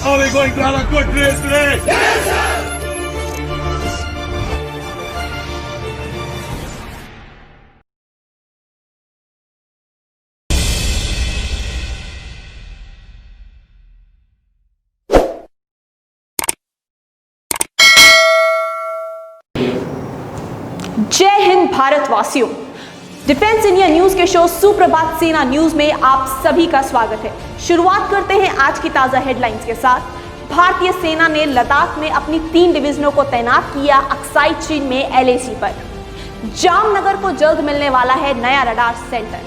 Are we going to have a good race today? Yes, sir! जय हिंद भारतवासियों। Defence India news के show सुप्रभात सेना न्यूज में आप सभी का स्वागत है। शुरुआत करते हैं आज की ताजा हेडलाइंस के साथ। भारतीय सेना ने लद्दाख में अपनी 3 डिवीजनों को तैनात किया अक्साई चीन में LAC पर। जामनगर को जल्द मिलने वाला है नया रडार सेंटर।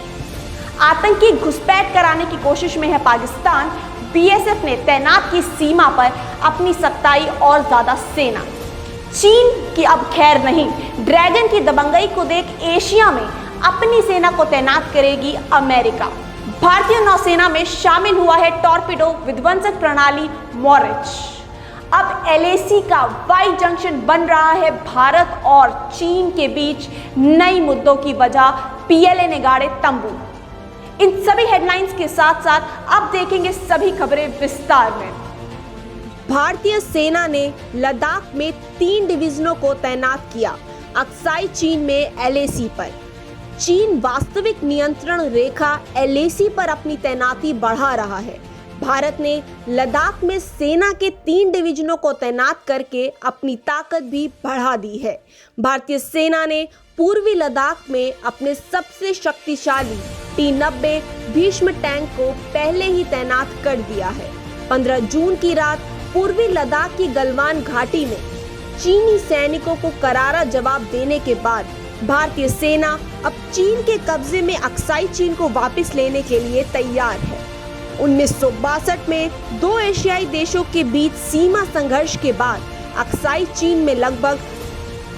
आतंकी घुसपैठ कराने की कोशिश में है पाकिस्तान। BSF ने तैनात की सीमा पर अपनी 27 और ज्यादा सेना। चीन की अब खैर नहीं, ड्रैगन की दबंगई को देख एशिया में अपनी सेना को तैनात करेगी अमेरिका। भारतीय नौसेना में शामिल हुआ है टॉर्पीडो विध्वंसक प्रणाली मॉरिच। अब LAC का वाई जंक्शन बन रहा है भारत और चीन के बीच नई मुद्दों की वजह PLA ने गाड़े तंबू। इन सभी हेडलाइंस के साथ साथ अब देखेंगे सभी खबरें विस्तार में। भारतीय सेना ने लद्दाख में 3 डिवीजनों को तैनात किया अक्साई चीन में LAC पर। चीन वास्तविक नियंत्रण रेखा LAC पर अपनी तैनाती बढ़ा रहा है। भारत ने लद्दाख में सेना के 3 डिवीजनों को तैनात करके अपनी ताकत भी बढ़ा दी है। भारतीय सेना ने पूर्वी लद्दाख में अपने सबसे शक्तिशाली T-90 भीष्म टैंक को पहले ही तैनात कर दिया है। 15 जून की रात पूर्वी लद्दाख की गलवान घाटी में चीनी सैनिकों को करारा जवाब देने के बाद भारतीय सेना अब चीन के कब्जे में अक्साई चीन को वापस लेने के लिए तैयार है। 1962 में 2 एशियाई देशों के बीच सीमा संघर्ष के बाद अक्साई चीन में लगभग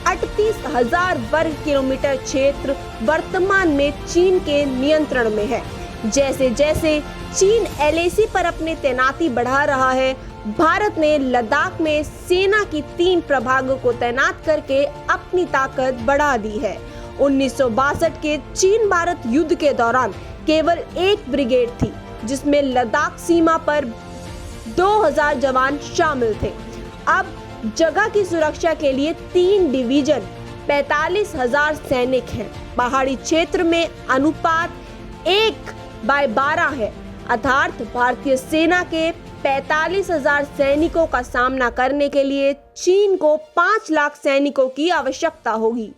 38,000 वर्ग किलोमीटर क्षेत्र वर्तमान में चीन के नियंत्रण में है। जैसे जैसे चीन LAC पर अपनी तैनाती बढ़ा रहा है, भारत ने लद्दाख में सेना की 3 प्रभागों को तैनात करके अपनी ताकत बढ़ा दी है। 1962 के चीन भारत युद्ध के दौरान केवल 1 ब्रिगेड थी, जिसमें लद्दाख सीमा पर 2000 जवान शामिल थे। अब जगह की सुरक्षा के लिए 3 डिवीजन 45,000 सैनिक हैं। पहाड़ी क्षेत्र में अनुपात 1/12 है, अर्थात भारतीय सेना के 45,000 सैनिकों का सामना करने के लिए चीन को 5 लाख सैनिकों की आवश्यकता होगी।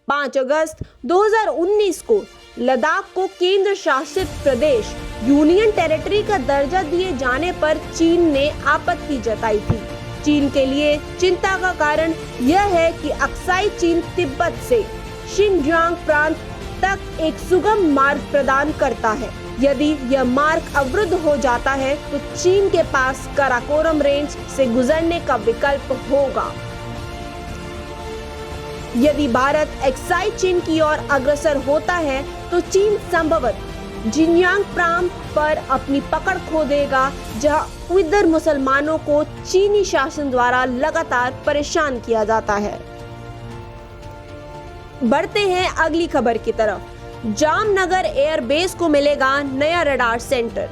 5 अगस्त 2019 को लद्दाख को केंद्र शासित प्रदेश यूनियन टेरिटरी का दर्जा दिए जाने पर चीन ने आपत्ति जताई थी। चीन के लिए चिंता का कारण यह है कि अक्साई चीन तिब्बत से शिनजियांग प्रांत तक एक सुगम मार्ग प्रदान करता है। यदि यह मार्ग अवरुद्ध हो जाता है तो चीन के पास काराकोरम रेंज से गुजरने का विकल्प होगा। यदि भारत अक्साई चीन की ओर अग्रसर होता है तो चीन संभवतः जिनयांग प्रांत पर अपनी पकड़ खो देगा, जहां उइगर मुसलमानों को चीनी शासन द्वारा लगातार परेशान किया जाता है। बढ़ते हैं अगली खबर की तरफ। जामनगर एयरबेस को मिलेगा नया रडार सेंटर।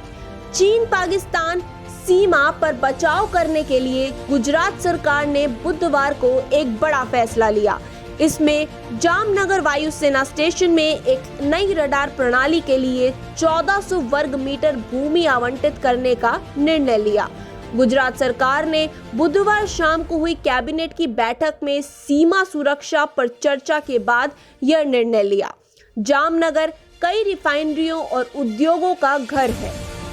चीन पाकिस्तान सीमा पर बचाव करने के लिए गुजरात सरकार ने बुधवार को एक बड़ा फैसला लिया। इसमें जामनगर वायुसेना स्टेशन में एक नई रडार प्रणाली के लिए 1400 वर्ग मीटर भूमि आवंटित करने का निर्णय लिया। गुजरात सरकार ने बुधवार शाम को हुई कैबिनेट की बैठक में सीमा सुरक्षा पर चर्चा के बाद यह निर्णय लिया। जामनगर कई रिफाइनरियों और उद्योगों का घर है।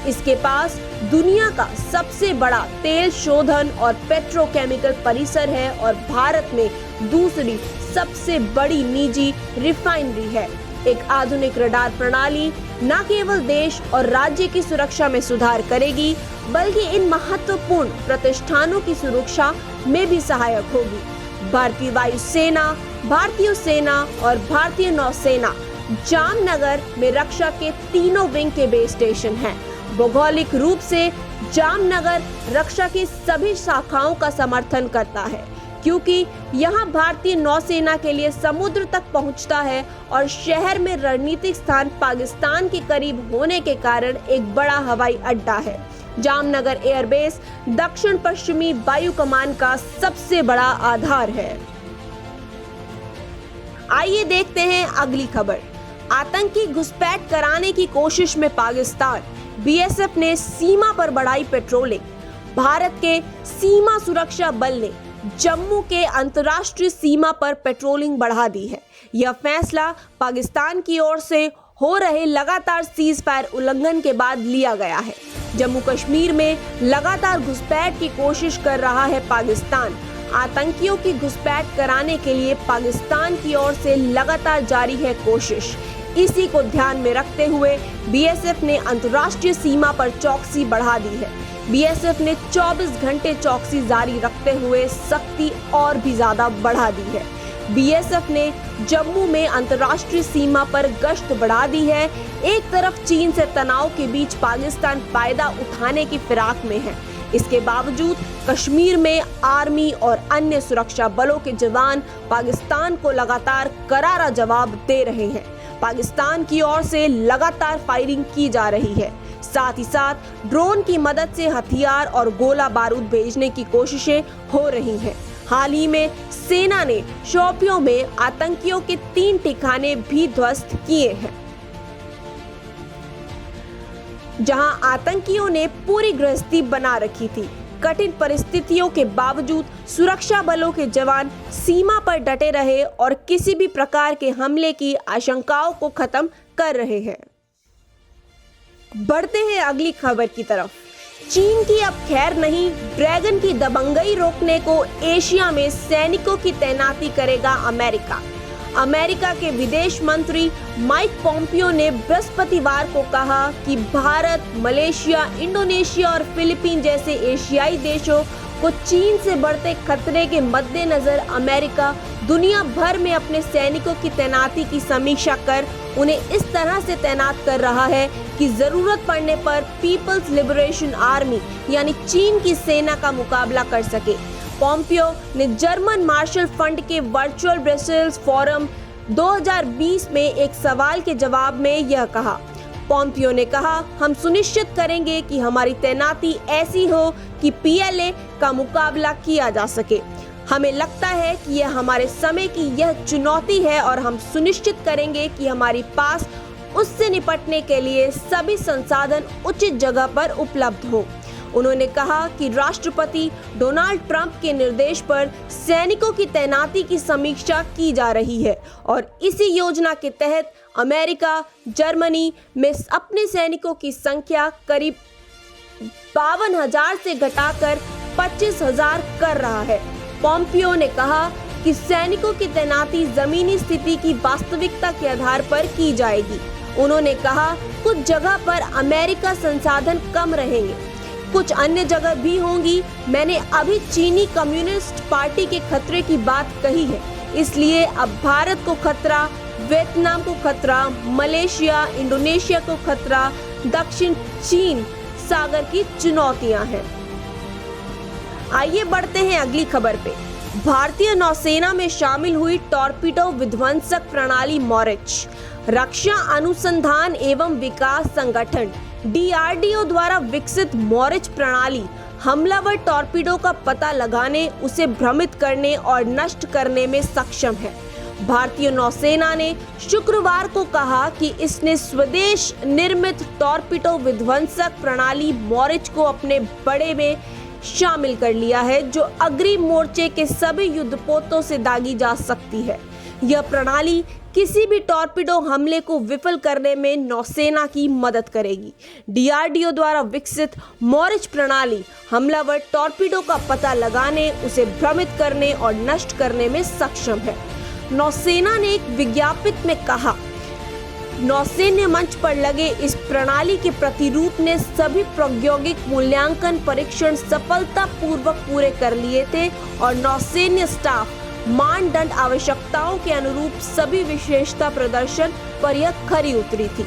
इसके पास दुनिया का सबसे बड़ा तेल शोधन और पेट्रोकेमिकल परिसर है और भारत में दूसरी सबसे बड़ी निजी रिफाइनरी है। एक आधुनिक रडार प्रणाली न केवल देश और राज्य की सुरक्षा में सुधार करेगी, बल्कि इन महत्वपूर्ण प्रतिष्ठानों की सुरक्षा में भी सहायक होगी। भारतीय वायुसेना, भारतीय सेना और भारतीय नौसेना जामनगर में रक्षा के तीनों विंग के बेस स्टेशन हैं। भौगोलिक रूप से जामनगर रक्षा की सभी शाखाओं का समर्थन करता है, क्योंकि यहां भारतीय नौसेना के लिए समुद्र तक पहुंचता है और शहर में रणनीतिक स्थान पाकिस्तान के करीब होने के कारण एक बड़ा हवाई अड्डा है। जामनगर एयरबेस दक्षिण पश्चिमी वायु कमान का सबसे बड़ा आधार है। आइए देखते हैं अगली खबर। आतंकी घुसपैठ कराने की कोशिश में पाकिस्तान, बीएसएफ ने सीमा पर बढ़ाई पेट्रोलिंग। भारत के सीमा सुरक्षा बल ने जम्मू के अंतर्राष्ट्रीय सीमा पर पेट्रोलिंग बढ़ा दी है। यह फैसला पाकिस्तान की ओर से हो रहे लगातार सीज फायर उल्लंघन के बाद लिया गया है। जम्मू कश्मीर में लगातार घुसपैठ की कोशिश कर रहा है पाकिस्तान। आतंकियों की घुसपैठ कराने के लिए पाकिस्तान की ओर से लगातार जारी है कोशिश। इसी को ध्यान में रखते हुए बीएसएफ ने अंतर्राष्ट्रीय सीमा पर चौकसी बढ़ा दी है। बीएसएफ ने 24 घंटे चौकसी जारी रखते हुए सख्ती और भी ज्यादा बढ़ा दी है। बीएसएफ ने जम्मू में अंतर्राष्ट्रीय सीमा पर गश्त बढ़ा दी है। एक तरफ चीन से तनाव के बीच पाकिस्तान फायदा उठाने की फिराक में है। इसके बावजूद कश्मीर में आर्मी और अन्य सुरक्षा बलों के जवान पाकिस्तान को लगातार करारा जवाब दे रहे हैं। पाकिस्तान की ओर से लगातार फायरिंग की जा रही है। साथ ही साथ ड्रोन की मदद से हथियार और गोला बारूद भेजने की कोशिशें हो रही हैं। हाल ही में सेना ने शोपियों में आतंकियों के 3 ठिकाने भी ध्वस्त किए हैं, जहां आतंकियों ने पूरी गृहस्थी बना रखी थी। कठिन परिस्थितियों के बावजूद सुरक्षा बलों के जवान सीमा पर डटे रहे और किसी भी प्रकार के हमले की आशंकाओं को खत्म कर रहे हैं। बढ़ते हैं अगली खबर की तरफ। चीन की अब खैर नहीं, ड्रैगन की दबंगई रोकने को एशिया में सैनिकों की तैनाती करेगा अमेरिका। अमेरिका के विदेश मंत्री माइक पोम्पियो ने बृहस्पतिवार को कहा कि भारत, मलेशिया, इंडोनेशिया और फिलीपीन जैसे एशियाई देशों को चीन से बढ़ते खतरे के मद्देनजर अमेरिका दुनिया भर में अपने सैनिकों की तैनाती की समीक्षा कर उन्हें इस तरह से तैनात कर रहा है कि जरूरत पड़ने पर पीपल्स लिबरेशन आर्मी यानी चीन की सेना का मुकाबला कर सके। पोम्पियो ने जर्मन मार्शल फंड के वर्चुअल ब्रसेल्स फोरम 2020 में एक सवाल के जवाब में यह कहा। पोम्पियो ने कहा, हम सुनिश्चित करेंगे कि हमारी तैनाती ऐसी हो कि पीएलए का मुकाबला किया जा सके। हमें लगता है कि यह हमारे समय की यह चुनौती है और हम सुनिश्चित करेंगे कि हमारे पास उससे निपटने के लिए सभी संसाधन उचित जगह पर उपलब्ध हो। उन्होंने कहा कि राष्ट्रपति डोनाल्ड ट्रंप के निर्देश पर सैनिकों की तैनाती की समीक्षा की जा रही है और इसी योजना के तहत अमेरिका जर्मनी में अपने सैनिकों की संख्या करीब 52,000 से घटाकर 25,000 कर रहा है। पोम्पियो ने कहा कि सैनिकों की तैनाती जमीनी स्थिति की वास्तविकता के आधार पर की जाएगी। उन्होंने कहा, कुछ जगह पर अमेरिका संसाधन कम रहेंगे, कुछ अन्य जगह भी होंगी। मैंने अभी चीनी कम्युनिस्ट पार्टी के खतरे की बात कही है, इसलिए अब भारत को खतरा, वियतनाम को खतरा, मलेशिया, इंडोनेशिया को खतरा, दक्षिण चीन सागर की चुनौतियां हैं। आइए बढ़ते हैं अगली खबर पे। भारतीय नौसेना में शामिल हुई टॉर्पीडो विध्वंसक प्रणाली मॉरिच। रक्षा अनुसंधान एवं विकास संगठन DRDO द्वारा विकसित मॉरिच प्रणाली हमलावर टॉर्पीडो का पता लगाने, उसे भ्रमित करने और नष्ट करने में सक्षम है। भारतीय नौसेना ने शुक्रवार को कहा कि इसने स्वदेश निर्मित टॉर्पीडो विध्वंसक प्रणाली मॉरिच को अपने बड़े में शामिल कर लिया है, जो अग्रिम मोर्चे के सभी युद्धपोतों से दागी जा सकती है। यह प्रणाली किसी भी टॉर्पीडो हमले को विफल करने में नौसेना की मदद करेगी। DRDO द्वारा विकसित मॉरिच प्रणाली हमलावर टॉर्पीडो का पता लगाने, उसे भ्रमित करने और नष्ट करने में सक्षम है। नौसेना ने एक विज्ञप्ति में कहा, नौसैन्य मंच पर लगे इस प्रणाली के प्रतिरूप ने सभी प्रौद्योगिक मूल्यांकन परीक्षण सफलतापूर्वक पूरे कर लिए थे और नौसैन्य स्टाफ मानदंड आवश्यकताओं के अनुरूप सभी विशेषता प्रदर्शन पर यह खरी उतरी थी।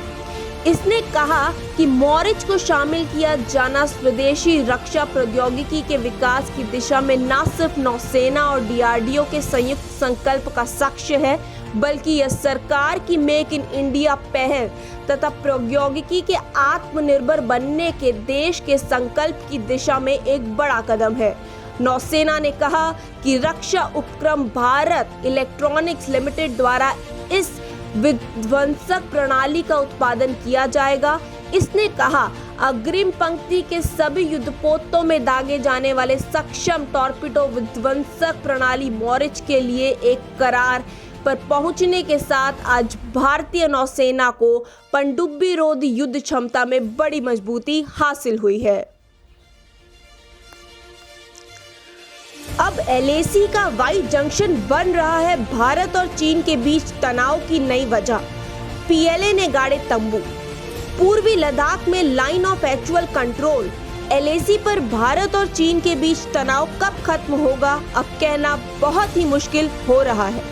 इसने कहा कि मॉरिच को शामिल किया जाना स्वदेशी रक्षा प्रौद्योगिकी के विकास की दिशा में न सिर्फ नौसेना और DRDO के संयुक्त संकल्प का साक्ष्य है, बल्कि यह सरकार की मेक इन इंडिया पहल तथा प्रौद्योगिकी के आत्मनिर्भर बनने के देश के संकल्प की दिशा में एक बड़ा कदम है। नौसेना ने कहा कि रक्षा उपक्रम भारत इलेक्ट्रॉनिक्स लिमिटेड द्वारा इस विध्वंसक प्रणाली का उत्पादन किया जाएगा। इसने कहा, अग्रिम पंक्ति के सभी युद्धपोतों में दागे जाने वाले सक्षम टॉर्पिडो विध्वंसक प्रणाली मॉरिच के लिए एक करार पर पहुंचने के साथ आज भारतीय नौसेना को पनडुब्बी रोधी युद्ध क्षमता में बड़ी मजबूती हासिल हुई है। अब LAC का वाई जंक्शन बन रहा है भारत और चीन के बीच तनाव की नई वजह। PLA ने गाड़े तंबू। पूर्वी लद्दाख में line of actual control. LAC पर भारत और चीन के बीच तनाव कब खत्म होगा, अब कहना बहुत ही मुश्किल हो रहा है।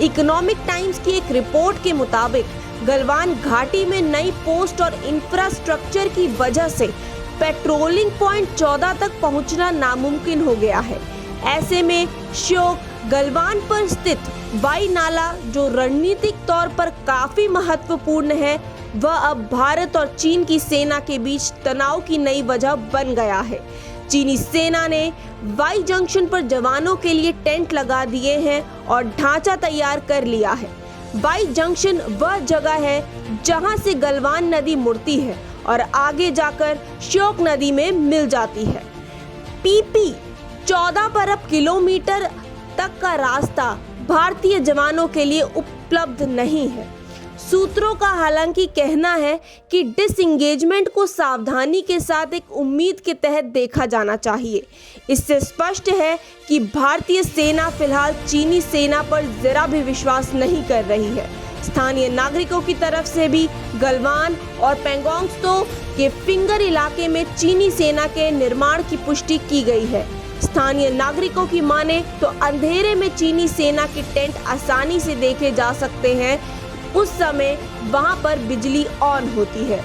इकोनॉमिक टाइम्स की एक रिपोर्ट के मुताबिक गलवान घाटी में नई पोस्ट और इंफ्रास्ट्रक्चर की वजह से पेट्रोलिंग पॉइंट 14 तक पहुंचना नामुमकिन हो गया है। ऐसे में श्योक गलवान पर स्थित वाई नाला, जो रणनीतिक तौर पर काफी महत्वपूर्ण है, वह अब भारत और चीन की सेना के बीच तनाव की नई वजह बन गया है। चीनी सेना ने वाई जंक्शन पर जवानों के लिए टेंट लगा दिए हैं और ढांचा तैयार कर लिया है। वाई जंक्शन वह जगह है जहां से गलवान नदी मुड़ती है और आगे जाकर श्योक नदी में मिल जाती है। PP 14 अरब किलोमीटर तक का रास्ता भारतीय जवानों के लिए उपलब्ध नहीं है। सूत्रों का हालांकि कहना है कि डिसएंगेजमेंट को सावधानी के साथ एक उम्मीद के तहत देखा जाना चाहिए। इससे स्पष्ट है कि भारतीय सेना फिलहाल चीनी सेना पर जरा भी विश्वास नहीं कर रही है। स्थानीय नागरिकों की तरफ से भी गलवान और पैंगोंग त्सो के फिंगर इलाके में चीनी सेना के निर्माण की पुष्टि की गई है। स्थानीय नागरिकों की माने तो अंधेरे में चीनी सेना के टेंट आसानी से देखे जा सकते हैं। उस समय वहां पर बिजली ऑन होती है।